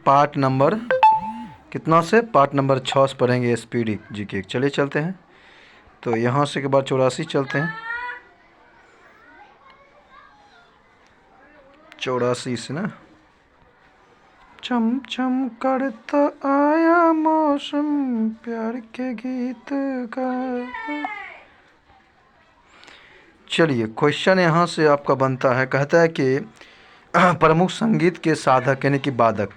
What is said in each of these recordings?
Part number कितना से, part number 6 से पढ़ेंगे स्पीड जीके। चलिए चलते हैं। तो यहाँ से के बाद 84 चलते हैं, 84 से ना। चम चम करता आया मौसम प्यार के गीत का। चलिए क्वेश्चन यहाँ से आपका बनता है, कहता है कि प्रमुख संगीत के साधक यानी कि वादक,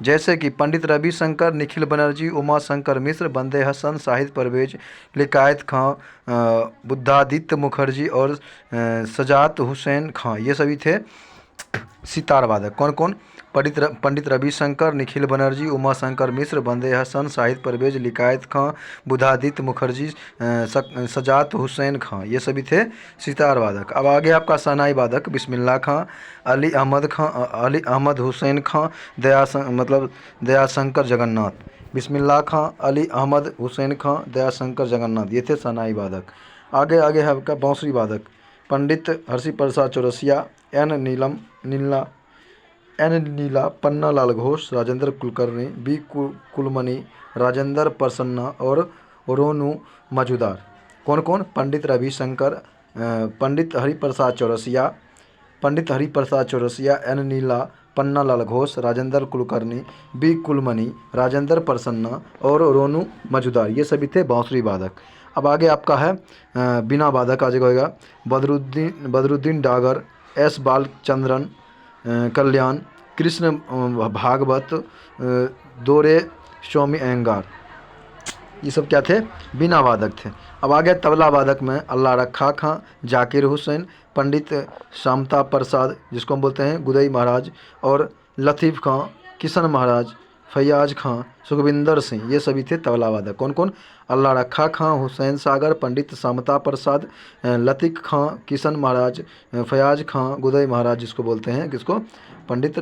जैसे कि पंडित रविशंकर, निखिल बनर्जी, उमा शंकर मिश्र, बंदे हसन, शाहिद परवेज, लिकायत खां, बुद्धादित्य मुखर्जी और सजात हुसैन खां, ये सभी थे सितार वादक। कौन कौन? पंडित रविशंकर, निखिल बनर्जी, उमा शंकर मिश्र, बंदे हसन, शाहिद परवेज, लिकायत खां, बुद्धादित्य मुखर्जी, सजात हुसैन खां, ये सभी थे सितार वादक। अब आगे आपका शहनाई वादक, बिस्मिल्लाह खां, अली अहमद हुसैन खां, दयाशंकर जगन्नाथ। बिस्मिल्लाह खां, अली अहमद हुसैन खां, दयाशंकर जगन्नाथ, ये थे शहनाई वादक। आगे है आपका बांसुरी वादक, पंडित हर्षि प्रसाद चौरसिया, एन नीला, पन्ना लाल घोष, राजेंद्र कुलकर्णी, बी कुलमणि, राजेंद्र प्रसन्ना और रोनू मजुदार। कौन कौन? पंडित रविशंकर, पंडित हरिप्रसाद चौरसिया, एन नीला, पन्ना लाल घोष, राजेंद्र कुलकर्णी, बी कुलमणि, राजेंद्र प्रसन्ना और रोनू मजुदार, ये सभी थे बांसुरी वादक। अब आगे आपका है बिना वादक, आज होगा बदरुद्दीन डागर, एस बालचंद्रन, कल्याण, कृष्ण भागवत, दोरे स्वामी अयंगार, ये सब क्या थे? बिना वादक थे। अब आगे तबला वादक में अल्लाह रखा खां, जाकिर हुसैन, पंडित शामता प्रसाद जिसको हम बोलते हैं गुदई महाराज, और लतीफ़ खां, किशन महाराज, फैयाज खां, सुखविंदर सिंह, ये सभी थे तबला वादक। कौन कौन? अल्लाह रखा खां, हुसैन सागर, पंडित शामता प्रसाद, लतीफ़ खां, किशन महाराज, फैयाज खां, गुदई महाराज जिसको बोलते हैं, किसको? पंडित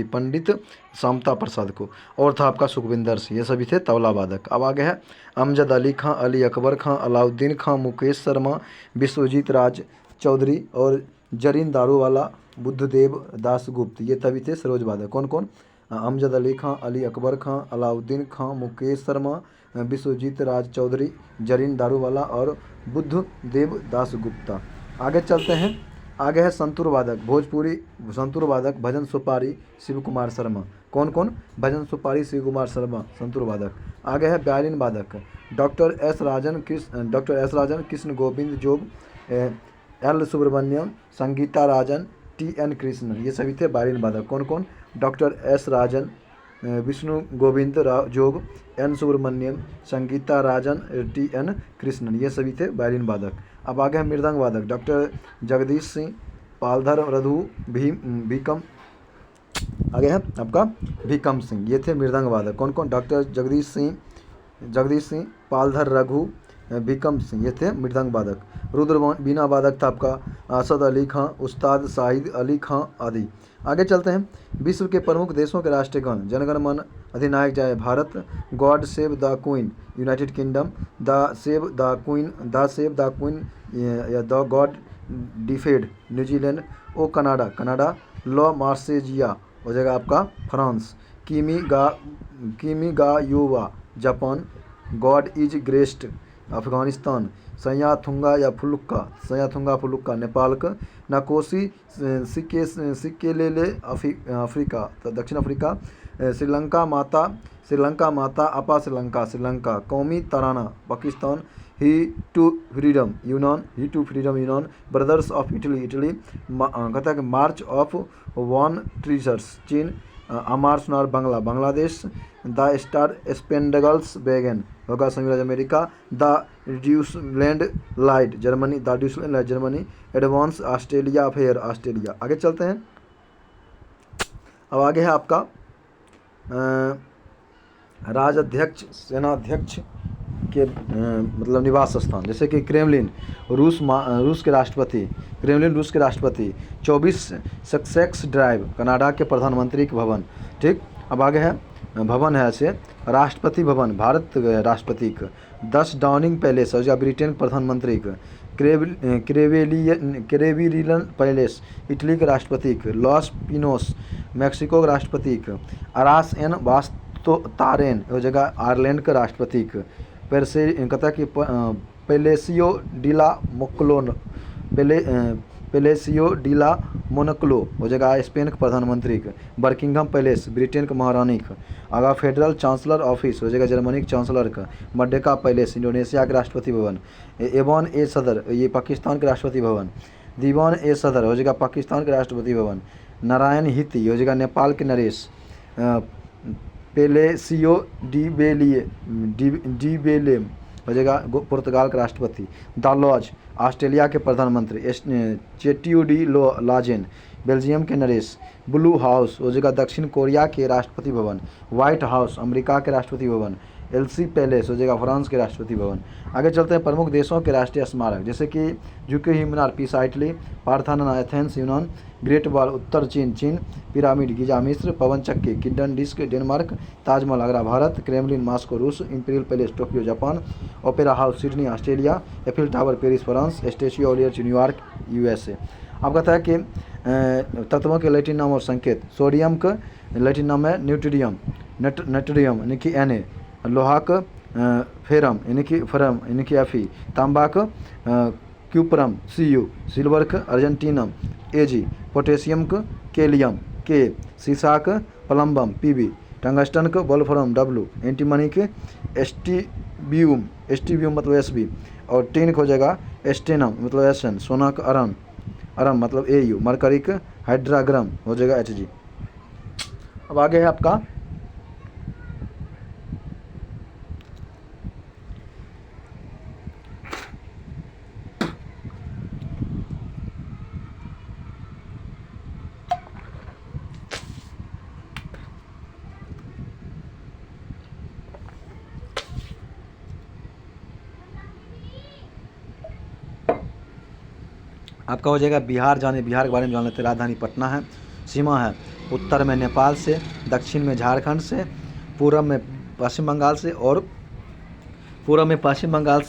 पंडित शामता प्रसाद को, और था आपका सुखविंदर सिंह, ये सभी थे तबला वादक। अब आगे है अमजद अली खां, अली अकबर खां, अलाउद्दीन खां, मुकेश शर्मा, विश्वजीत राज चौधरी और जरीन दारूवाला, बुद्धदेव दासगुप्त, ये सभी थे सरोज वादक। कौन कौन? अमजद अली खां, अली अकबर खां, अलाउद्दीन खां, मुकेश शर्मा, विश्वजीत राज चौधरी, जरीन दारूवाला और बुद्धदेव दासगुप्ता। आगे चलते हैं। आगे है संतूर वादक, भोजपुरी संतूर वादक, भजन सुपारी, शिव कुमार शर्मा। कौन कौन? भजन सुपारी, शिव कुमार शर्मा, संतूर वादक। आगे है वायलिन वादक, डॉक्टर एस राजन, कृष्ण गोविंद जोग, एल सुब्रमण्यम, संगीता राजन, टी एन कृष्णन, ये सभी थे वायलिन वादक। कौन कौन? डॉक्टर एस राजन, विष्णु गोविंद जोग, एन सुब्रमण्यम, संगीता राजन, टी एन कृष्णन, ये सभी थे वायलिन वादक। अब आगे है मृदंग वादक, डॉक्टर जगदीश सिंह, पालधर रघु, भीकम, आगे है आपका भीकम सिंह, ये थे मृदंग वादक। कौन कौन? डॉक्टर जगदीश सिंह, पालधर रघु, भीकम सिंह, ये थे मृदंग वादक। रुद्र बीना वादक था आपका असद अली खां, उस्ताद शाहिद अली खां आदि। आगे चलते हैं। विश्व के प्रमुख देशों के राष्ट्रीय गान, जनगण मन, अधिनायक जय Bharat, God save the queen United kingdom, the save the queen या the God डिफेड New Zealand, O Canada, law मार्सेजिया हो जाएगा आपका फ्रांस, किमी गा युवा Japan, God is Greste Afghanistan, सयाथुंगा फुलुक्का Nepal का, नाकोसी सिकेलेले अफ्रीका दक्षिण अफ्रीका, श्रीलंका माता अपा श्रीलंका, कौमी तराना पाकिस्तान, ही टू फ्रीडम यूनान, ब्रदर्स ऑफ इटली कहता है कि मार्च ऑफ वन ट्रीजर्स चीन, अमार सुनार बांग्लादेश, द स्टार स्पेंडगल्स बैगन होगा संयुक्त राज्य America, the Deutschland lied Germany, advance Australia fair Australia. आगे चलते हैं। अब आगे है आपका राजाध्यक्ष सेनाध्यक्ष के मतलब निवास स्थान, जैसे कि क्रेमलिन रूस के राष्ट्रपति, 24 सक्सेस ड्राइव कनाडा के प्रधानमंत्री के भवन। ठीक। अब आगे है भवन है ऐसे राष्ट्रपति भवन भारत राष्ट्रपति का, 10 डाउनिंग पैलेस हो जाएगा ब्रिटेन प्रधानमंत्री का, क्रेविलियन पैलेस इटली के राष्ट्रपति, लॉस पिनोस मैक्सिको के राष्ट्रपति, अरास एन वास्तोतारेन वो जगह आयरलैंड के राष्ट्रपति, पेरसे कहता कि पेलेसियो डिला मोक्लोन पेलेसियो डिला मोनक्लो वो जगह स्पेन के प्रधानमंत्री, बर्किंघम पैलेस ब्रिटेन के महारानी, आगा फेडरल चांसलर ऑफिस वो जगह जर्मनी के चांसलर का, मर्डेका पैलेस इंडोनेशिया के राष्ट्रपति भवन, एवान ए सदर ये पाकिस्तान के राष्ट्रपति भवन, दीवान ए सदर हो जगह पाकिस्तान के राष्ट्रपति भवन, नारायण हिती हो जगह नेपाल के नरेश, पेलेसियो डी बेलेम हो जगह पुर्तगाल के राष्ट्रपति, द लॉज ऑस्ट्रेलिया के प्रधानमंत्री, चेट्यू डी लाजेन बेल्जियम के नरेश, ब्लू हाउस वो जगह दक्षिण कोरिया के Rashtrapati Bhavan, white house America के राष्ट्रपति भवन, एल्सी पैलेस हो जाएगा फ्रांस के राष्ट्रपति भवन। आगे चलते हैं प्रमुख देशों के राष्ट्रीय स्मारक, जैसे कि झुके हुई मीनार पीसा इटली, पार्थानन एथेंस यूनान, ग्रेट वॉल उत्तर चीन, पिरामिड गिजा मिस्र, पवन चक्की Kinderdijk Denmark, Taj Mahal Agra Bharat, Kremlin Moscow रूस, imperial palace Tokyo Japan, opera house Sydney Australia, Eiffel tower Paris France, statue of liberty New York USA. अब कहता है कि तत्वों के लैटिन नाम और संकेत, सोडियम का लैटिन नाम है न्यूट्रियम, नेट्रियम यानी कि Na, लोहा का फेरम यानी कि फरम यानी कि Fe, तांबा का क्यूपरम Cu, सिल्वर का अर्जेंटीनम Ag, पोटेशियम का केलियम K, सीसा का प्लम्बम Pb, टंगस्टन का वोल्फ्राम W, एंटीमनी के एस्टिबियम मतलब Sb, और टिन हो जाएगा एस्टेनम मतलब Sn, सोना का अरम मतलब Au, मरकरी का हाइड्राग्राम हो जाएगा Hg। अब आगे है आपका आपका हो जाएगा बिहार बिहार के बारे में जान लेते हैं। राजधानी पटना है, सीमा है उत्तर में नेपाल से, दक्षिण में झारखंड से, पूर्व में पश्चिम बंगाल से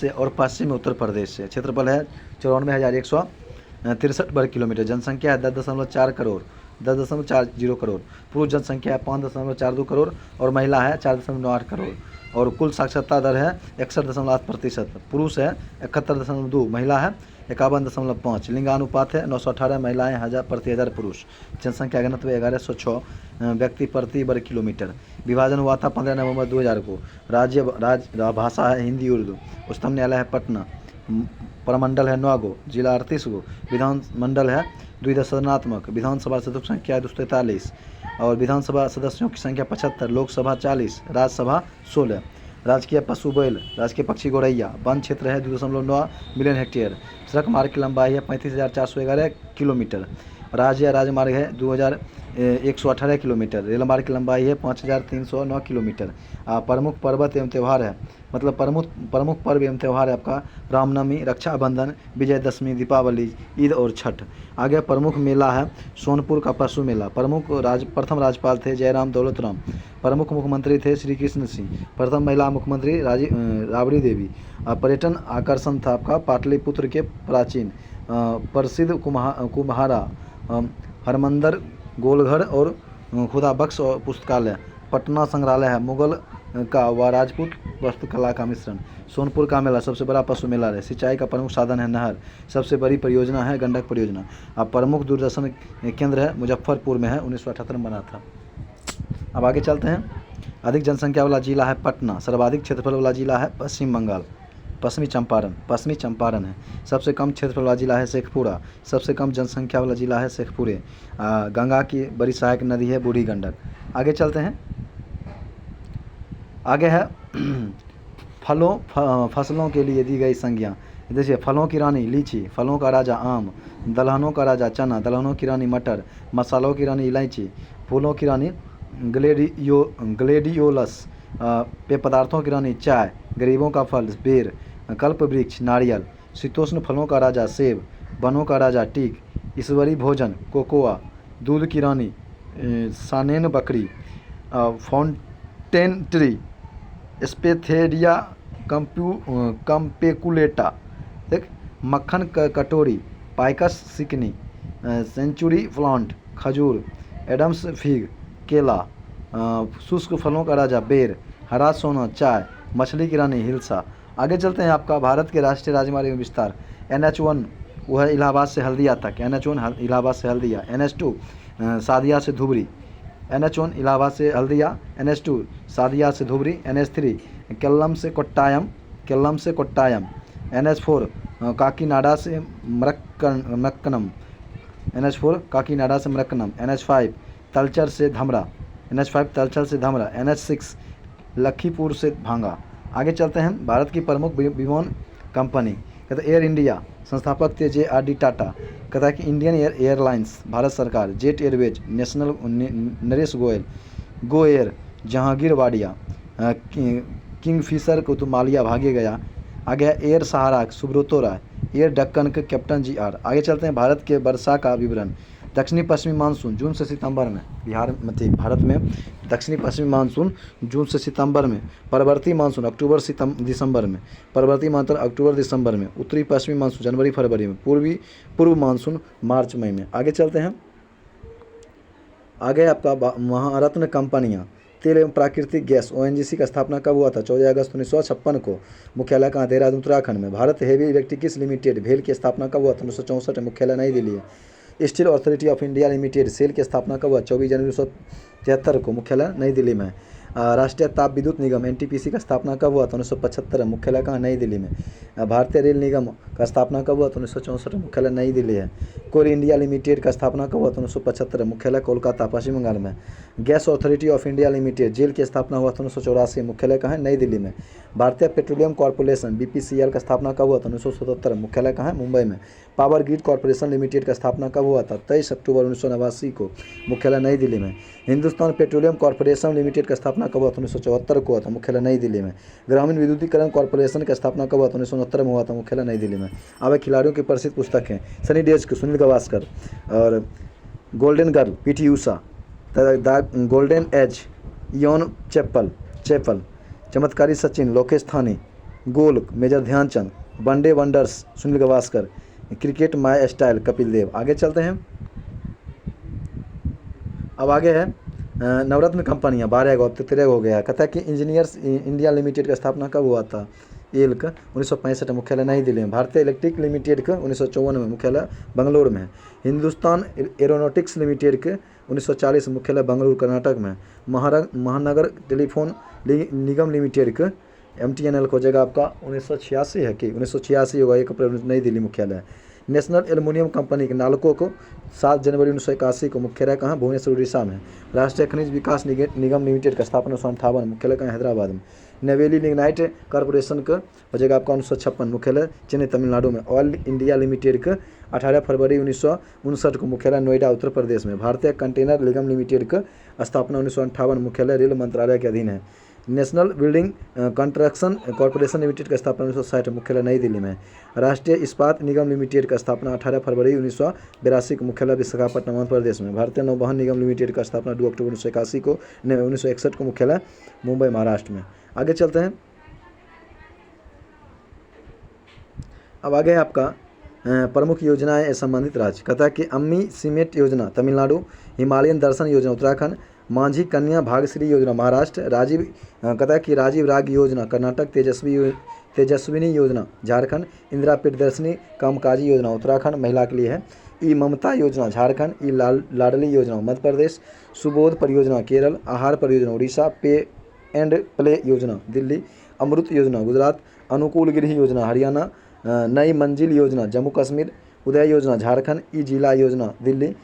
और पश्चिम में उत्तर प्रदेश से। क्षेत्रफल है 94,163 वर्ग किलोमीटर। जनसंख्या है 10.4 करोड़, 10.40 करोड़। पुरुष जनसंख्या है 5.42 करोड़ और महिला है 4.8 करोड़। और कुल साक्षरता दर है 61.8%। पुरुष है 71.2, महिला है 51.5। लिंगानुपात है 918 महिलाएं प्रति 1000 पुरुष। जनसंख्या घनत्व 1106 व्यक्ति प्रति वर्ग किलोमीटर। विभाजन हुआ था 15 नवंबर 2000 को। राज्य भाषा है हिंदी उर्दू। उच्चतम न्यायालय है पटना। प्रमंडल है 9 गो, जिला 38 गो। विधानमंडल है द्विदश सदनात्मक। विधानसभा सदस्य संख्या 243 और विधानसभा सदस्यों की संख्या 75। लोकसभा 40, राज्यसभा 16। राजकीय पशु बैल, राजकीय पक्षी गौरैया। वन क्षेत्र है 2.9 मिलियन हेक्टेयर। सड़क मार्ग की लंबाई है 35,411 किलोमीटर। राज्य राजमार्ग है 2,118 किलोमीटर। रेल मार्ग की लंबाई है 5,309 किलोमीटर। प्रमुख पर्वत एवं त्यौहार है, मतलब प्रमुख पर्व एवं त्यौहार है आपका रामनवमी, रक्षाबंधन, विजयदशमी, दीपावली, ईद और छठ। आगे प्रमुख मेला है सोनपुर का पशु मेला। प्रथम राज्यपाल थे जयराम दौलत राम। प्रमुख मुख्यमंत्री थे श्री कृष्ण सिंह। प्रथम महिला मुख्यमंत्री राबड़ी देवी। पर्यटन आकर्षण था आपका पाटलिपुत्र के प्राचीन प्रसिद्ध कुम्हारा, हरमंदर, गोलघर और खुदा बख्श और पुस्तकालय। पटना संग्रहालय है मुगल का व राजपूत वास्तुकला का मिश्रण। सोनपुर का मेला सबसे बड़ा पशु मेला है। सिंचाई का प्रमुख साधन है नहर। सबसे बड़ी परियोजना है गंडक परियोजना। अब प्रमुख दूरदर्शन केंद्र है मुजफ्फरपुर में है, 1978 में बना था। अब आगे चलते हैं। अधिक जनसंख्या वाला जिला है पटना। सर्वाधिक क्षेत्रफल वाला जिला है पश्चिमी चंपारण है। सबसे कम क्षेत्रफल वाला जिला है शेखपुरा। सबसे कम जनसंख्या वाला जिला है शेखपुरे। गंगा की बड़ी सहायक नदी है बूढ़ी गंडक। आगे चलते हैं। आगे है फसलों के लिए दी गई संज्ञा। देखिए, फलों की रानी लीची, फलों का राजा आम, दलहनों का राजा चना, दलहनों की रानी मटर, मसालों की रानी इलायची, फूलों की रानी ग्लेडियोलस, पेय पदार्थों की रानी चाय, गरीबों का फल बेर, कल्प वृक्ष नारियल, शीतोष्ण फलों का राजा सेब, वनों का राजा टीक, ईश्वरी भोजन कोकोआ, दूध की रानी सानेन बकरी, फाउंटेन ट्री स्पेथेरिया कम्पेकुलेटा, मक्खन कटोरी, पाइकस सिकनी, सेंचुरी प्लांट खजूर, एडम्स फिग केला, शुष्क फलों का राजा बेर, हरा सोना चाय, मछली की रानी हिल्सा। आगे चलते हैं आपका भारत के राष्ट्रीय राजमार्ग में विस्तार। NH1 वो है इलाहाबाद से हल्दिया तक, NH1 इलाहाबाद से हल्दिया, NH2 सादिया से धुबरी, NH1 इलाहाबाद से हल्दिया, NH2 सादिया से धुबरी, NH3 केल्लम से कोट्टायम, NH4 काकीनाडा से मरक्कनम, NH4 काकीनाडा से मरक्कनम, NH5 तलचर से धमरा, NH6 लखीपुर से भांगा। आगे चलते हैं भारत की प्रमुख विमान कंपनी, कहते एयर इंडिया, संस्थापक थे JRD टाटा। कहता है कि इंडियन एयरलाइंस भारत सरकार, jet Airways national Naresh Goyal, Go Air Jahangir Wadia, Kingfisher को तो मालिया भागे गया। आगे है एयर सहारा सुब्रतो राय, एयर दक्कन के कैप्टन GR। आगे चलते हैं भारत के वर्षा का विवरण। दक्षिणी पश्चिमी मानसून जून से सितंबर में भारत में दक्षिणी पश्चिमी मानसून जून से सितंबर में, परवर्ती मानसून अक्टूबर दिसंबर में, परवर्ती मानसून अक्टूबर दिसंबर में, उत्तरी पश्चिमी मानसून जनवरी फरवरी में, पूर्व मानसून मार्च मई में। आगे चलते हैं, आगे आपका महारत्न कंपनियां, तेल एवं प्राकृतिक गैस ONGC का स्थापना कब हुआ था? 14 अगस्त 1956 को। मुख्यालय कहाँ? देहरादून उत्तराखंड में। भारत हेवी इलेक्ट्रिकल्स लिमिटेड भेल की स्थापना कब हुआ था? 1964। मुख्यालय नई दिल्ली है। Steel Authority of India Limited SAIL की स्थापना कब हुआ? 24 जनवरी 1973 को। मुख्यालय नई दिल्ली में। राष्ट्रीय ताप विद्युत निगम NTPC का स्थापना कब हुआ था? 1975। मुख्यालय कहाँ? नई दिल्ली में। भारतीय रेल निगम का स्थापना कब हुआ था? 1964। मुख्यालय नई दिल्ली है। कोल इंडिया लिमिटेड का स्थापना कब हुआ था? 1975। मुख्यालय कोलकाता पश्चिम बंगाल में। Gas Authority of India Limited GAIL की स्थापना हुआ था 1984। मुख्यालय कहाँ है? नई दिल्ली में। भारतीय पेट्रोलियम कॉर्पोरेशन BPCL का स्थापना कब हुआ था? 1977। मुख्यालय कहाँ है? मुंबई में। पावर ग्रिड कॉर्पोरेशन लिमिटेड का स्थापना कब हुआ था? 23 अक्टूबर 1989 को। मुख्यालय नई दिल्ली में। हिंदुस्तान पेट्रोलियम कॉर्पोरेशन लिमिटेड का स्थापना कब हुआ था? 1974 को हुआ था। मुख्यालय नई दिल्ली में। ग्रामीण विद्युतीकरण कॉर्पोरेशन की स्थापना कब हुआ था? 1969 में हुआ था। मुख्यालय नई दिल्ली में। अब खिलाड़ियों की प्रसिद्ध पुस्तक है सनी डेस्क सुनील गावस्कर, और golden girl PT Usha, the golden age Ian Chappell, चमत्कारी सचिन लोकेश थानी, goal major Dhyanchand, one day wonders Sunil Gavaskar, cricket my style Kapil Dev. आगे चलते हैं, अब आगे है नवरत्न कंपनियां 12 को, अब 13 हो गया। कहता है कि इंजीनियर्स इंडिया लिमिटेड का स्थापना कब हुआ था? एल्क 1965। मुख्यालय नई दिल्ली में। भारतीय इलेक्ट्रिक लिमिटेड का 1954 में। मुख्यालय बंगलौर में है। हिंदुस्तान एरोनॉटिक्स लिमिटेड के 1940। मुख्यालय बंगलुरु कर्नाटक में। महानगर टेलीफोन निगम लिमिटेड के MTNL को जगह आपका 1986 है कि 1986 होगा। 1 अप्रैल नई दिल्ली मुख्यालय। नेशनल एल्युमिनियम कंपनी के नालको को 7 जनवरी 1981 को। मुख्यालय कहाँ? भुवनेश्वर उड़ीसा में। राष्ट्रीय खनिज विकास निगम लिमिटेड का स्थापना 1958। मुख्यालय कहाँ? हैदराबाद में। नवेली लिग्नाइट कॉर्पोरेशन का हो जाएगा आपका 1956। मुख्यालय चेन्नई तमिलनाडु में। ऑयल इंडिया लिमिटेड का 18 फरवरी 1959 को। मुख्यालय नोएडा उत्तर प्रदेश में। भारतीय कंटेनर निगम लिमिटेड का स्थापना 1958। मुख्यालय रेल मंत्रालय के अधीन है। National building construction corporation limited का स्थापना 1960। मुख्यालय नई दिल्ली में। राष्ट्रीय इस्पात निगम लिमिटेड का स्थापना 18 फरवरी 1982 को। मुख्यालय विशाखापट्टनम मध्य प्रदेश में। भारतीय नौवहन निगम लिमिटेड का स्थापना 2 अक्टूबर 1981 को 1961 को। मुख्यालय मुंबई महाराष्ट्र में। आगे चलते हैं, अब आगे है आपका प्रमुख योजनाएं संबंधित राज्य। कहता है कि अम्मी सीमेंट योजना तमिलनाडु, हिमालयन दर्शन योजना उत्तराखंड, मांझी कन्या भाग्यश्री योजना महाराष्ट्र, कहता है कि राजीव राग योजना कर्नाटक, तेजस्विनी योजना झारखंड, इंदिरा प्रियदर्शनी कामकाजी योजना उत्तराखंड महिला के लिए है, ई ममता योजना झारखंड, ई लाडली योजना मध्य प्रदेश, सुबोध परियोजना केरल, आहार परियोजना उड़ीसा, पे एंड प्ले योजना दिल्ली, अमृत योजना गुजरात, अनुकूल गृह योजना हरियाणा, नई मंजिल योजना जम्मू कश्मीर, उदय योजना झारखंड, ई जिला योजना दिल्ली,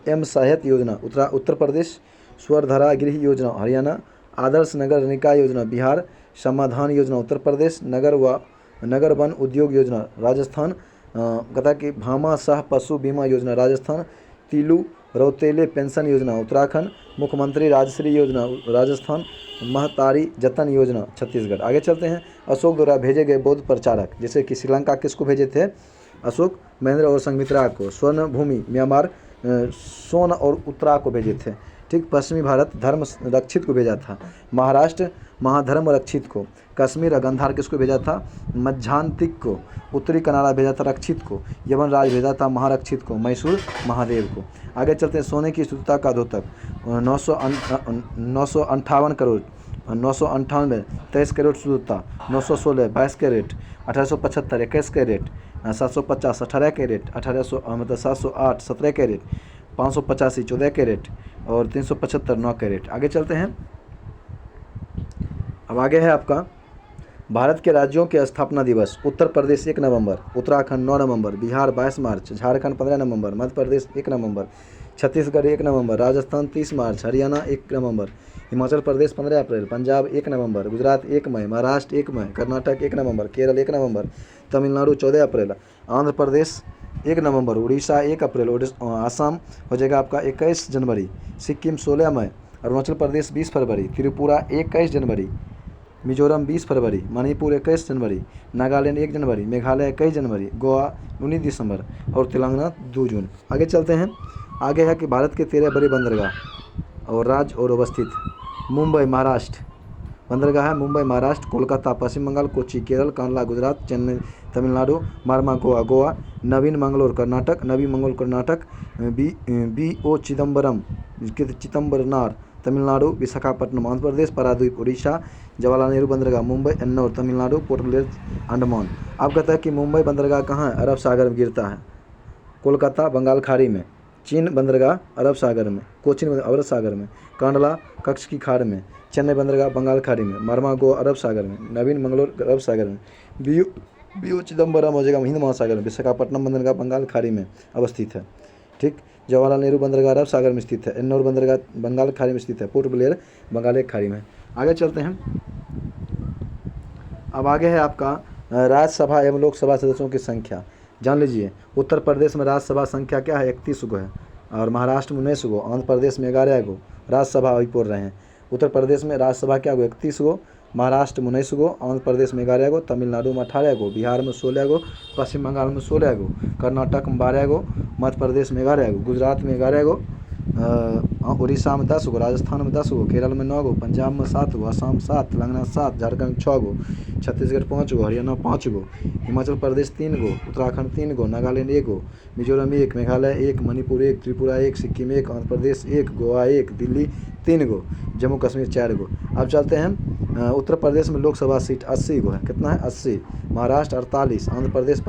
एम साहत योजना उत्तर प्रदेश, स्वरधारा गृह योजना हरियाणा, आदर्श नगर निकाय योजना बिहार, समाधान योजना उत्तर प्रदेश, नगर वन उद्योग योजना राजस्थान, कहता कि भामा शाह पशु बीमा योजना राजस्थान, तिलू रौतेले पेंशन योजना उत्तराखंड, मुख्यमंत्री राजश्री योजना राजस्थान, महतारी जतन योजना छत्तीसगढ़। आगे चलते हैं, अशोक द्वारा भेजे गए बौद्ध प्रचारक, जैसे कि श्रीलंका किसको भेजे थे? अशोक महेंद्र और संघमित्रा को। स्वर्ण भूमि म्यांमार सोन और उत्तरा को भेजे थे। ठीक। पश्चिमी भारत धर्म रक्षित को भेजा था, महाराष्ट्र महाधर्म रक्षित को, कश्मीर गंधार किसको भेजा था, मध्यांतिक को, उत्तरी कनाडा भेजा था रक्षित को, यवन राज भेजा था महारक्षित को, मैसूर महादेव को। आगे चलते हैं। सोने की शुद्धता का द्योतक 958 करोड़, 998 23 कैरेट शुद्धता, 916 22 कैरेट, 1875 21 कैरेट, 750 18 कैरेट, 1800 मतलब 708 17 कैरेट, 585 14 कैरेट और 375 9 कैरेट। आगे चलते हैं। अब आगे है आपका भारत के राज्यों के स्थापना दिवस। उत्तर प्रदेश 1 नवंबर, उत्तराखंड 9 नवंबर, बिहार 22 मार्च, झारखंड 15 नवंबर, मध्य प्रदेश 1 नवंबर, छत्तीसगढ़ 1 नवंबर, राजस्थान 30 मार्च, हरियाणा 1 नवंबर, हिमाचल प्रदेश 15 अप्रैल, पंजाब 1 नवंबर, गुजरात 1 मई, महाराष्ट्र 1 मई, कर्नाटक 1 नवंबर, केरल 1 नवंबर, तमिलनाडु 14 अप्रैल, आंध्र प्रदेश 1 नवंबर, उड़ीसा 1 अप्रैल, आसाम हो जाएगा आपका 21 जनवरी, सिक्किम 16 मई, अरुणाचल प्रदेश 20 फरवरी, त्रिपुरा 21 जनवरी, मिजोरम 20 फरवरी, मणिपुर 21 जनवरी, नागालैंड 1 जनवरी, मेघालय 21 जनवरी, गोवा 19 दिसंबर और तेलंगाना 2 जून। आगे चलते हैं। आगे है कि भारत के 13 बड़े बंदरगाह और राज्य और अवस्थित। मुंबई महाराष्ट्र बंदरगाह है, मुंबई महाराष्ट्र, कोलकाता पश्चिम बंगाल, कोच्चि केरल, कांडला गुजरात, चेन्नई तमिलनाडु, मार्मा गोवा, नवीन मंगलोर कर्नाटक, बी.ओ. चिदम्बरनार तमिलनाडु, विशाखापट्टनम आंध्र प्रदेश, पारादीप उड़ीसा, जवाहरलाल नेहरू बंदरगाह मुंबई एन्नौर तमिलनाडु, पोर्ट ब्लेयर अंडमान। अब कहता है कि मुंबई बंदरगाह कहाँ है, अरब सागर में गिरता है, कोलकाता बंगाल खाड़ी में, चीन बंदरगाह अरब सागर में, कोचीन अरब सागर में, कांडला कच्छ की खाड़ में, चेन्नई बंदरगाह बंगाल खाड़ी में, मार्मा गोवा अरब सागर में, नवीन मंगलोर अरब सागर में, बी.ओ. चिदम्बरम हो जाएगा हिंद महासागर में, विशाखापट्टनम बंदरगाह बंगाल खाड़ी में अवस्थित है। ठीक। जवाहरलाल नेहरू बंदरगाह अरब सागर में स्थित है, एन्नौर बंदरगाह बंगाल खाड़ी में स्थित है, पोर्ट ब्लेयर बंगाल खाड़ी में। आगे चलते हैं। अब आगे है आपका राज्यसभा एवं लोकसभा सदस्यों की संख्या। जान लीजिए। उत्तर प्रदेश में राज्यसभा संख्या क्या है, 31 गो है, और महाराष्ट्र में 19 गो, आंध्र प्रदेश में 11 गो राज्यसभा अभी बोल रहे हैं। उत्तर प्रदेश में राज्यसभा क्या गो, 31 गो, महाराष्ट्र में 19 गो, आंध्र प्रदेश में 11 गो, तमिलनाडु में 18 गो, बिहार में 16 गो, पश्चिम बंगाल में 16 गो, कर्नाटक में 12 गो, मध्य प्रदेश में 11 गो, गुजरात में 11 गो, उड़ीसा में 10 गो, राजस्थान में 10 गो, केरल में 9 गो, पंजाब में 7 गो, असम 7, तेलंगाना 7, झारखंड 6 गो, छत्तीसगढ़ 5 गो, हरियाणा 5 गो, हिमाचल प्रदेश 3 गो, उत्तराखंड 3 गो, नागालैंड 1 गो, मिजोरम 1, मेघालय 1, मणिपुर 1, त्रिपुरा 1, सिक्किम 1, आंध्र प्रदेश 1, गोवा 1, दिल्ली 3 गो, जम्मू कश्मीर 4 गो। अब चलते हैं। उत्तर प्रदेश में लोकसभा सीट 80 गो है। कितना है, 80। महाराष्ट्र 48, आंध्र प्रदेश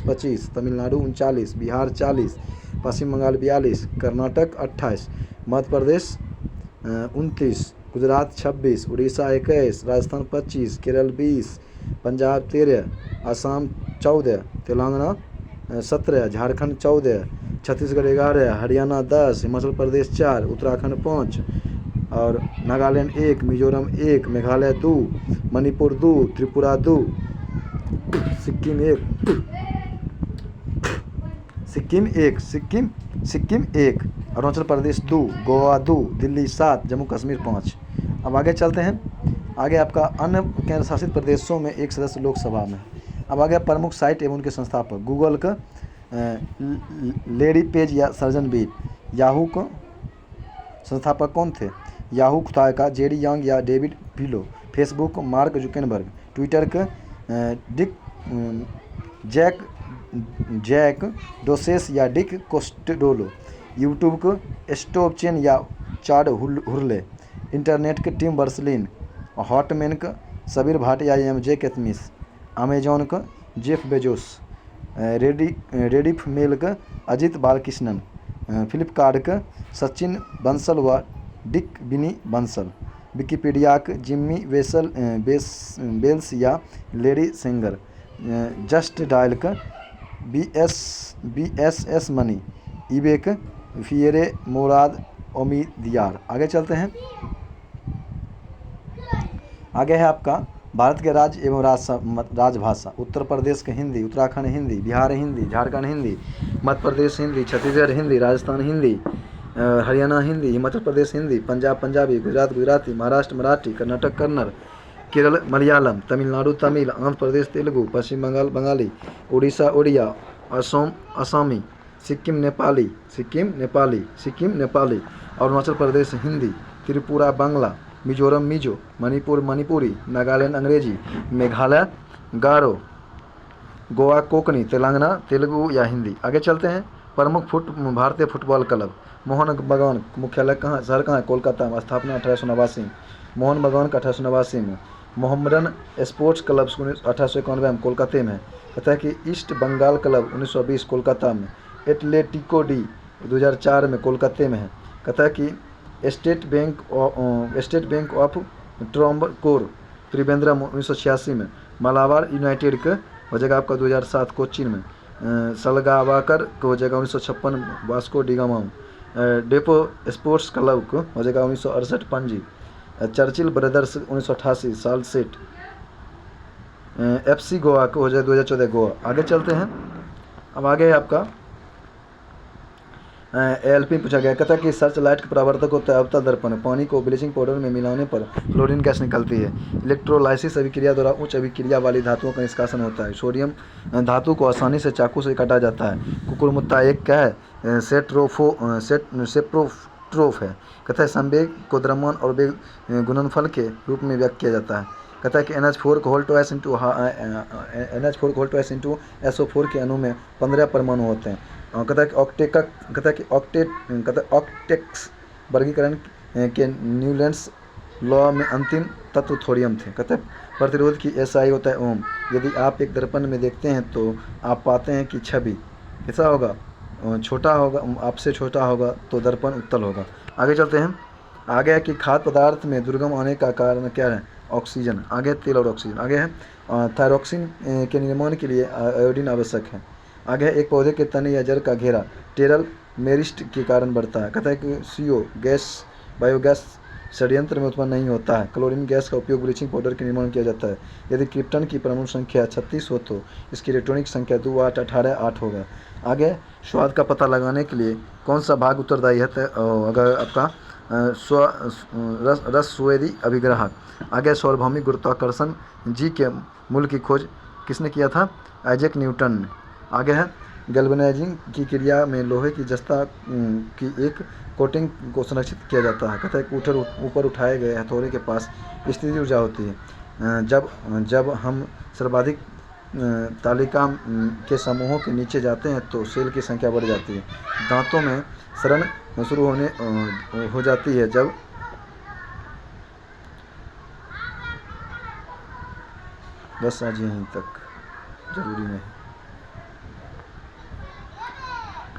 25, तमिलनाडु 39, बिहार 40, पश्चिम बंगाल 42, कर्नाटक 28, मध्य प्रदेश 29, गुजरात 26, उड़ीसा 21, राजस्थान 25, केरल 20, पंजाब 13, असम 14, तेलंगाना 17, झारखंड 14, छत्तीसगढ़ 11, हरियाणा 10, हिमाचल प्रदेश 4, उत्तराखंड 5 और नागालैंड 1, मिजोरम 1, मेघालय 2, मणिपुर 2, त्रिपुरा 2, सिक्किम 1, अरुणाचल प्रदेश 2, गोवा 2, दिल्ली 7, जम्मू कश्मीर 5। अब आगे चलते हैं। आगे आपका अन्य केंद्र शासित प्रदेशों में एक सदस्य लोकसभा में। अब आगे प्रमुख साइट एवं उनके संस्थापक। गूगल का लेडी पेज या सर्जन बीट। याहू को संस्थापक कौन थे, याहू खुदाई का जेरी यांग या David pillow. Facebook mark Zuckerberg. Twitter का जैक डोसेस या डिक कोस्टेडोलो। यूट्यूब को स्टोव चेन या चाड हुरले। इंटरनेट के टिम बर्सलिन। हॉटमेन का सबीर भाटिया या एम जे कैथमिस। अमेजॉन का जेफ बेजोस। रेडिफ मेल का अजित बालकृष्णन। फ्लिपकार्ट का सचिन बंसल व डिक बिनी बंसल। विकिपीडिया का जिम्मी बेल्स या लेडी सेंगर। जस्ट डायल का BSS मनी। ईबे का फियरे मोराद ओमिदियार। आगे चलते हैं। आगे है आपका भारत के राज्य एवं राजभाषा। उत्तर प्रदेश के हिंदी, उत्तराखंड हिंदी, बिहार हिंदी, झारखंड हिंदी, मध्य प्रदेश हिंदी, छत्तीसगढ़ हिंदी, राजस्थान हिंदी, हरियाणा हिंदी, हिमाचल प्रदेश हिंदी, पंजाब पंजाबी, गुजरात गुजराती, महाराष्ट्र मराठी, कर्नाटक कन्नड़, केरल मलयालम, तमिलनाडु तमिल, आंध्र प्रदेश तेलुगु, पश्चिम बंगाल बंगाली, उड़ीसा उड़िया, असम असामी, सिक्किम नेपाली, अरुणाचल प्रदेश हिंदी, त्रिपुरा बांग्ला, मिजोरम मिजो, मणिपुर मणिपुरी, नागालैंड अंग्रेजी, मेघालय गारो, गोवा कोंकणी, तेलंगाना तेलुगु या हिंदी। आगे चलते हैं। प्रमुख भारतीय फुटबॉल क्लब। मोहन बगान मुख्यालय कहाँ, शहर कहाँ है? कोलकाता में। स्थापना 1889 में। मोहन बगान का 1889 में। मोहम्मडन स्पोर्ट्स क्लब 1891 में कोलकाता में है। कहता है कि ईस्ट बंगाल क्लब 1920 कोलकाता में। एटलेटिको डी 2004 में कोलकाता में है। कहता है कि स्टेट बैंक ऑफ ट्रावंकोर त्रिवेंद्रम 1986 में। मलाबार यूनाइटेड का हो जाएगा आपका 2007 कोचीन में। सलगावाकर को हो जाएगा 1956 वास्को डिगामा में। डेपो स्पोर्ट्स क्लब को हो जाएगा 1968 Panaji. Churchill brothers 1988 Salcete. FC Goa को हो जाएगा 2014 गोवा। आगे चलते हैं। अब आगे है आपका ALP पूछा गया। कहता है कि सर्च लाइट का परावर्तक होता है अवतल दर्पण। पानी को ब्लीचिंग पाउडर में मिलाने पर क्लोरीन गैस निकलती है। इलेक्ट्रोलाइसिस अभिक्रिया द्वारा उच्च अभिक्रिया वाली धातुओं का निष्कासन होता है। सोडियम धातु को आसानी से चाकू से काटा जाता है। कुकुरमुत्ता एक क्या है? सेप्रोट्रोफ है। कहता है संवेग को द्रव्यमान और वेग गुणनफल के रूप में व्यक्त किया जाता है। कहता है कि NH4 को होल्ट एस इंटू SO4 के अणु में 15 परमाणु होते हैं। कहता है कि ऑक्टेक्स वर्गीकरण के न्यूलैंड्स लॉ में अंतिम तत्व थोरियम थे। कहते हैं प्रतिरोध की SI होता है ओम। यदि आप एक दर्पण में देखते हैं तो आप पाते हैं कि छवि कैसा होगा? छोटा होगा, आपसे छोटा होगा तो दर्पण उत्तल होगा। आगे चलते हैं। आगे है कि खाद्य पदार्थ में दुर्गम आने का कारण क्या है? ऑक्सीजन। आगे तेल और ऑक्सीजन। आगे है थायरॉक्सिन के निर्माण के लिए आयोडीन आवश्यक है। आगे है एक पौधे के तने या जड़ का घेरा टेरल मेरिस्ट के कारण बढ़ता है। कहता है कि CO गैस बायोगैस षड्यंत्र में उत्पन्न नहीं होता है। क्लोरीन गैस का उपयोग ब्लीचिंग पाउडर के निर्माण किया जाता है। यदि क्रिप्टन की परमाणु संख्या 36 हो तो इसकी इलेक्ट्रॉनिक संख्या 2 8 18 8 होगा। आगे स्वाद का पता लगाने के लिए कौन सा भाग उत्तरदायी है? अगर आपका रस स्वेदी अभिग्राहक। आगे सार्वभौमिक गुरुत्वाकर्षण G के मूल की खोज किसने किया था? आइजैक न्यूटन ने। आगे है गैल्वेनाइजिंग की क्रिया में लोहे की जस्ता की एक कोटिंग को संरक्षित किया जाता है। कहता है कि ऊपर उठाए गए हथौड़े के पास स्थिति ऊर्जा होती है। जब हम सर्वाधिक तालिका के समूहों के नीचे जाते हैं तो सेल की संख्या बढ़ जाती है। दांतों में सड़न शुरू हो जाती है जब बस आज यहीं तक, जरूरी नहीं।